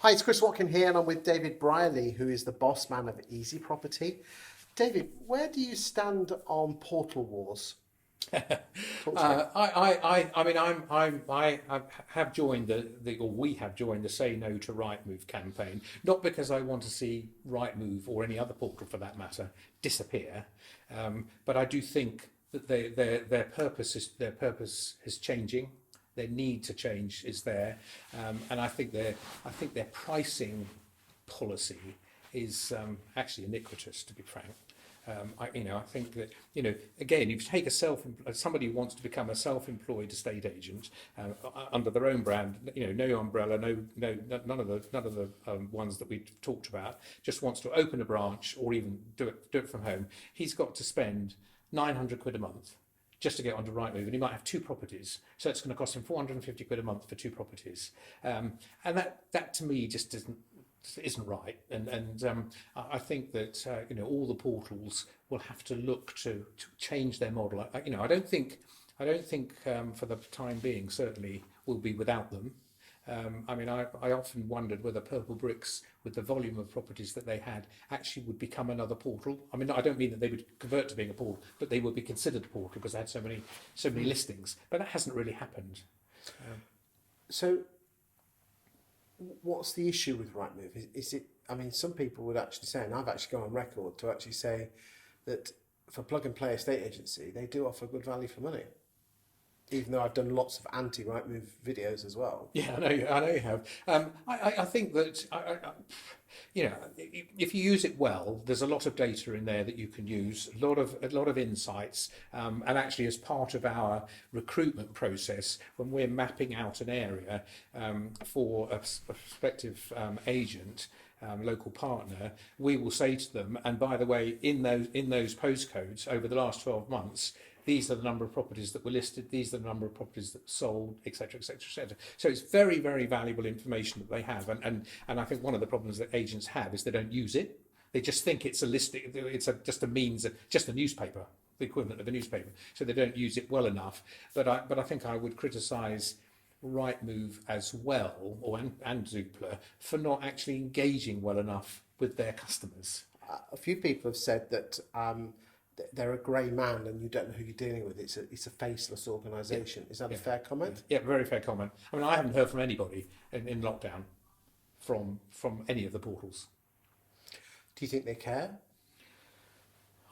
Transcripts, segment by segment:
Hi, it's Chris Watkin here, and I'm with David Brierley, who is the boss man of Easy Property. David, where do you stand on portal wars? Talk to me. I mean, I have joined or we have joined the Say No to RightMove campaign, not because I want to see RightMove or any other portal for that matter disappear, but I do think that their purpose is changing. Their need to change is there, and I think their pricing policy is actually iniquitous, to be frank. I think that, again, if you take somebody who wants to become a self-employed estate agent under their own brand, no umbrella, none of the ones that we've talked about, just wants to open a branch or even do it from home, he's got to spend 900 quid a month just to get onto Rightmove, and he might have two properties, so it's going to cost him 450 quid a month for two properties, and that to me just isn't right, and I think that all the portals will have to look to change their model. I don't think for the time being certainly we'll be without them. I often wondered whether Purple Bricks, with the volume of properties that they had, actually would become another portal. I mean, I don't mean that they would convert to being a portal, but they would be considered a portal because they had so many listings. But that hasn't really happened. So, what's the issue with Rightmove? Is it? I mean, some people would actually say, and I've actually gone on record to actually say that for plug and play estate agency, they do offer good value for money. Even though I've done lots of anti-Rightmove videos as well. Yeah, I know you have. I think that if you use it well, there's a lot of data in there that you can use, a lot of insights, and actually as part of our recruitment process, when we're mapping out an area for a prospective agent. Local partner, we will say to them, and by the way, in those postcodes over the last 12 months, these are the number of properties that were listed, these are the number of properties that sold, etc., etc., etc. So it's very, very valuable information that they have, and I think one of the problems that agents have is they don't use it. They just think it's a listing, just a means, just a newspaper, the equivalent of a newspaper. So they don't use it well enough. But I think I would criticise Rightmove as well, and Zoopla, for not actually engaging well enough with their customers. A few people have said that they're a grey man and you don't know who you're dealing with. It's a faceless organisation. Yeah. Is that a fair comment? Yeah, very fair comment. I mean, I haven't heard from anybody in lockdown from any of the portals. Do you think they care?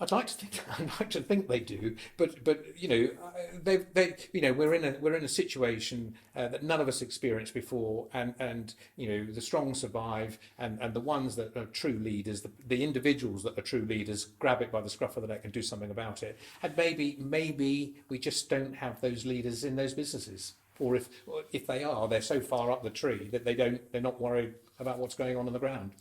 I'd like to think they do, but we're in a situation that none of us experienced before, and the strong survive, and the ones that are true leaders, the individuals that are true leaders, grab it by the scruff of the neck and do something about it. And maybe we just don't have those leaders in those businesses, or if they are, they're so far up the tree that they're not worried about what's going on the ground.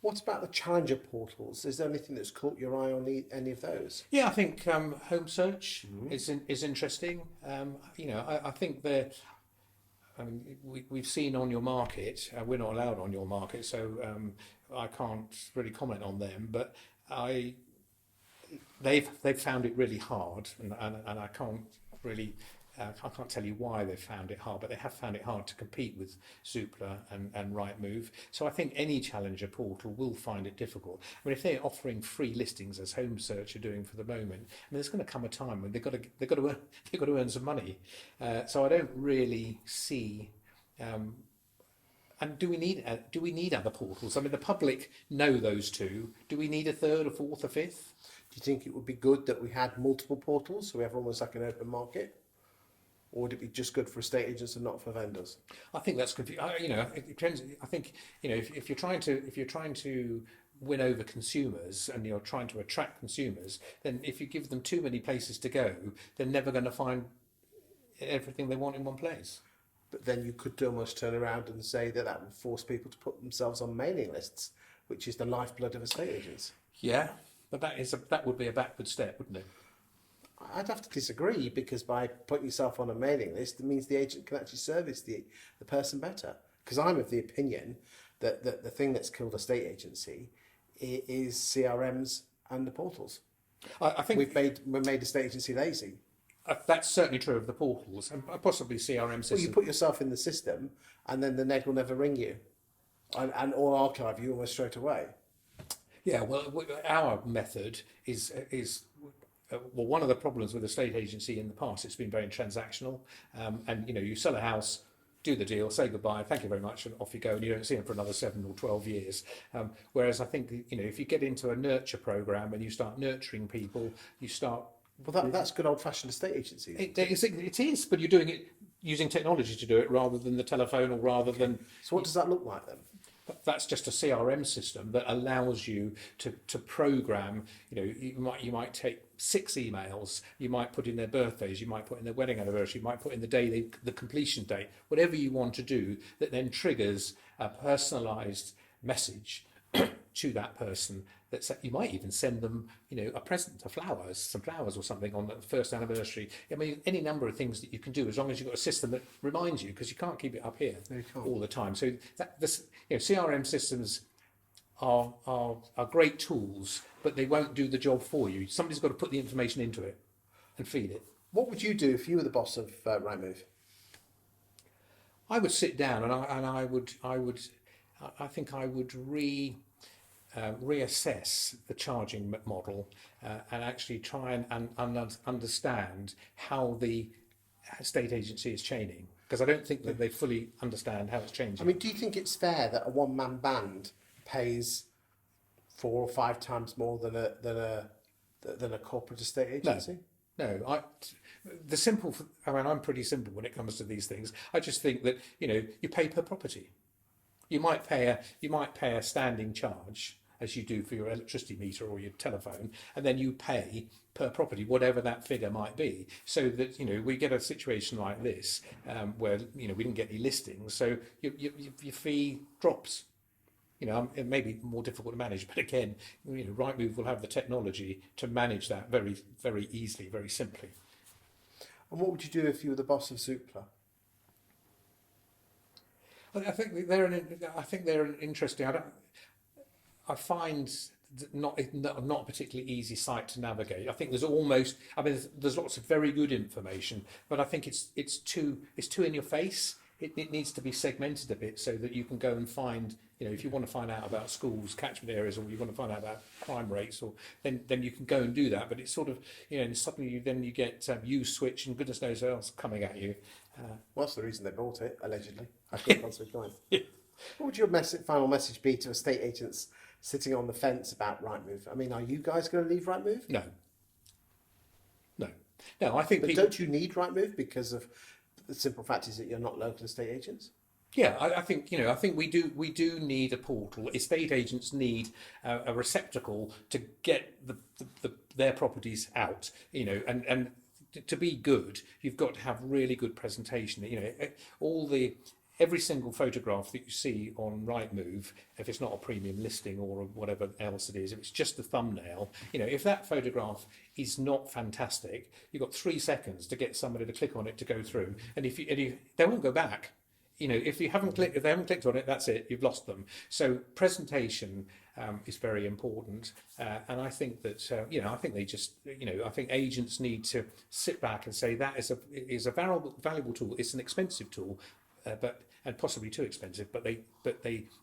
What about the challenger portals? Is there anything that's caught your eye on any of those? Yeah, I think home search is interesting. I think we've seen On Your Market. We're not allowed on your market, so I can't really comment on them. But they've found it really hard, and I can't really. I can't tell you why they've found it hard, but they have found it hard to compete with Zoopla and RightMove. So I think any challenger portal will find it difficult. I mean, if they're offering free listings as Home Search are doing for the moment, I mean, there's going to come a time when they've got to earn some money. So I don't really see. And do we need other portals? I mean, the public know those two. Do we need a third, a fourth, a fifth? Do you think it would be good that we had multiple portals so everyone was like an open market? Or would it be just good for estate agents and not for vendors? I think that's confusing. It depends. I think if you're trying to win over consumers and you're trying to attract consumers, then if you give them too many places to go, they're never going to find everything they want in one place. But then you could almost turn around and say that would force people to put themselves on mailing lists, which is the lifeblood of estate agents. Yeah, but that would be a backward step, wouldn't it? I'd have to disagree, because by putting yourself on a mailing list, it means the agent can actually service the person better. Because I'm of the opinion that the thing that's killed a estate agency is CRMs and the portals. I think we've made estate agency lazy. That's certainly true of the portals and possibly CRM systems. Well, you put yourself in the system and then the neg will never ring you. or archive you almost straight away. Yeah, well, our method is well, one of the problems with the estate agency in the past, it's been very transactional, and you sell a house, do the deal, say goodbye, thank you very much, and off you go, and you don't see them for another 7 or 12 years. Whereas I think if you get into a nurture program and you start nurturing people, you start. Well, that's good old-fashioned estate agency. It is, but you're doing it using technology to do it rather than the telephone, or rather than. So what does that look like then? That's just a CRM system that allows you to program. You might take 6 emails. You might put in their birthdays. You might put in their wedding anniversary. You might put in the completion date. Whatever you want to do, that then triggers a personalised message to that person. You might even send them, a present, some flowers or something on the first anniversary. I mean, any number of things that you can do as long as you've got a system that reminds you, because you can't keep it up here all the time. So CRM systems are great tools, but they won't do the job for you. Somebody's got to put the information into it and feed it. What would you do if you were the boss of RightMove? I would sit down and I think I would reassess the charging model and actually try and understand how the estate agency is changing, because I don't think that they fully understand how it's changing. I mean, do you think it's fair that a one-man band pays 4 or 5 times more than a corporate estate agency? No, I'm pretty simple when it comes to these things. I just think that you pay per property. You might pay a standing charge, as you do for your electricity meter or your telephone, and then you pay per property, whatever that figure might be, so that we get a situation like this where we didn't get any listings, so your fee drops. It may be more difficult to manage, but again, RightMove will have the technology to manage that very, very easily, very simply. And what would you do if you were the boss of Zoopla? I think they're an interesting. I find not a particularly easy site to navigate. I think there's lots of very good information, but I think it's too in your face. It needs to be segmented a bit so that you can go and find, if you want to find out about schools, catchment areas, or you want to find out about crime rates, or then you can go and do that. But it's sort of, and suddenly you get use switch and goodness knows what else coming at you. Well, that's the reason they bought it, allegedly. I couldn't answer the point. What would your final message be to estate agents sitting on the fence about RightMove? I mean, are you guys going to leave RightMove? No. I think. But don't you need RightMove because of the simple fact is that you're not local estate agents? Yeah, I think we do need a portal. Estate agents need a receptacle to get their properties out. And to be good, you've got to have really good presentation. Every single photograph that you see on RightMove, if it's not a premium listing or whatever else it is, if it's just the thumbnail, if that photograph is not fantastic, you've got 3 seconds to get somebody to click on it to go through, and if they won't go back. If they haven't clicked on it, that's it. You've lost them. So presentation is very important, and I think that I think they just I think agents need to sit back and say that is a valuable tool. It's an expensive tool, and possibly too expensive. But they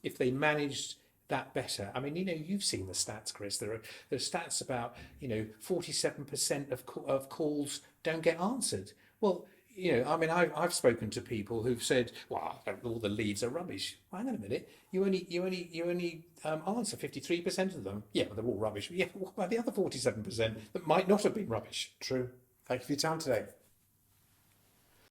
if they managed that better. I mean, you've seen the stats, Chris. There are stats about 47% of calls don't get answered. Well. I've spoken to people who've said, "Well, all the leads are rubbish." Well, hang on a minute. You only answer 53% of them. Yeah, but they're all rubbish. Yeah, what about the other 47% that might not have been rubbish? True. Thank you for your time today.